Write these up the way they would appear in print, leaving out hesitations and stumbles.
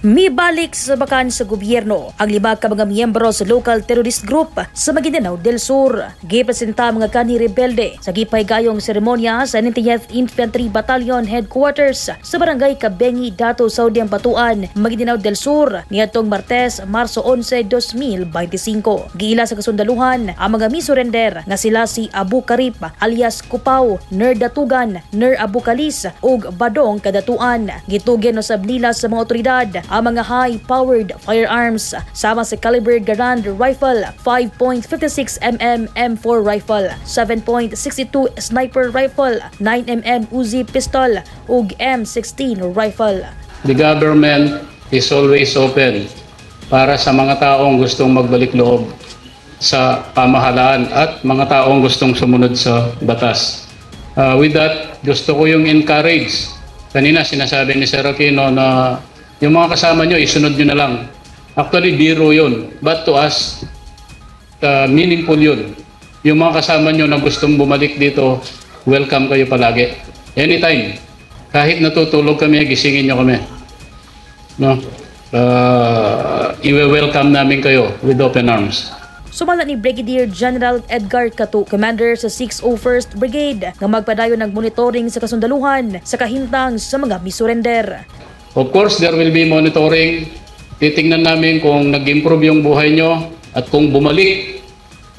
Mibalik sa bakan sa gobyerno ang 5 ka mga miyembro sa local terrorist group sa Maguindanao del Sur. Gipresenta mga kani rebelde sa gipahigayong seremonya sa 90th Infantry Battalion Headquarters sa Barangay Kabengi, Dato Saudiang Batuan, Maguindanao del Sur niadtong Martes, Marso 11, 2025. Giila sa kasundaluhan ang mga misurrender nga sila si Abu Karip alias Kupaw, Ner Datugan, Ner Abu Kalis ug Badong Kadatuan. Gitugyan sa nila sa mga otoridad ang mga high-powered firearms sama sa caliber Garand rifle, 5.56mm M4 rifle, 7.62 sniper rifle, 9mm Uzi pistol ug M16 rifle. The government is always open para sa mga taong gustong magbalik loob sa pamahalaan at mga taong gustong sumunod sa batas. With that, gusto ko yung encourage. Kanina sinasabi ni Sir Aquino na yung mga kasama nyo, isunod nyo na lang. Actually, biro yun. But to us, meaningful yun. Yung mga kasama nyo na gustong bumalik dito, welcome kayo palagi. Anytime. Kahit natutulog kami, gisingin nyo kami. No? I-welcome namin kayo with open arms. Sumala ni Brigadier General Edgar Catu, commander sa 601st Brigade, nga magpadayon ng monitoring sa kasundaluhan sa kahintang sa mga misurrender. Of course, there will be monitoring. Titingnan namin kung nag-improve yung buhay nyo at kung bumalik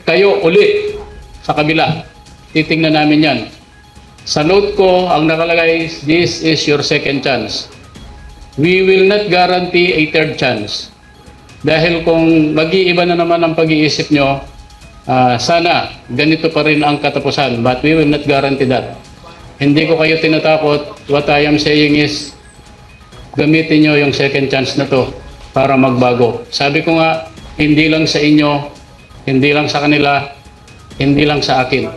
kayo ulit sa kabila. Titingnan namin yan. Sa note ko, ang nakalagay, this is your second chance. We will not guarantee a third chance. Dahil kung mag-iiba na naman ang pag-iisip nyo, sana ganito pa rin ang katapusan. But we will not guarantee that. Hindi ko kayo tinatakot. What I am saying is, gamitin nyo yung second chance na to para magbago. Sabi ko nga, hindi lang sa inyo, hindi lang sa kanila, hindi lang sa akin.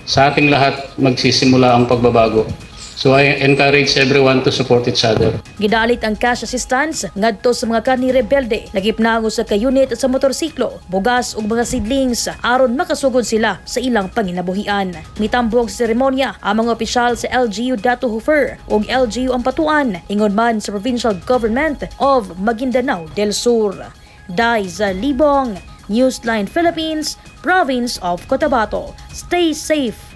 Sa ating lahat, magsisimula ang pagbabago. So I encourage everyone to support each other. Gidalit ang cash assistance ngadto sa mga kani rebelde. Nagipnango sa ka-unit sa motorsiklo, bugas ug mga seedlings aron makasugod sila sa ilang panginabuhian. Mitambog sa seremonya ang mga opisyal sa LGU Dato Hofer ug LGU Ampatuan ingon man sa Provincial Government of Maguindanao del Sur. Daiza Libong, Newsline Philippines, Province of Cotabato. Stay safe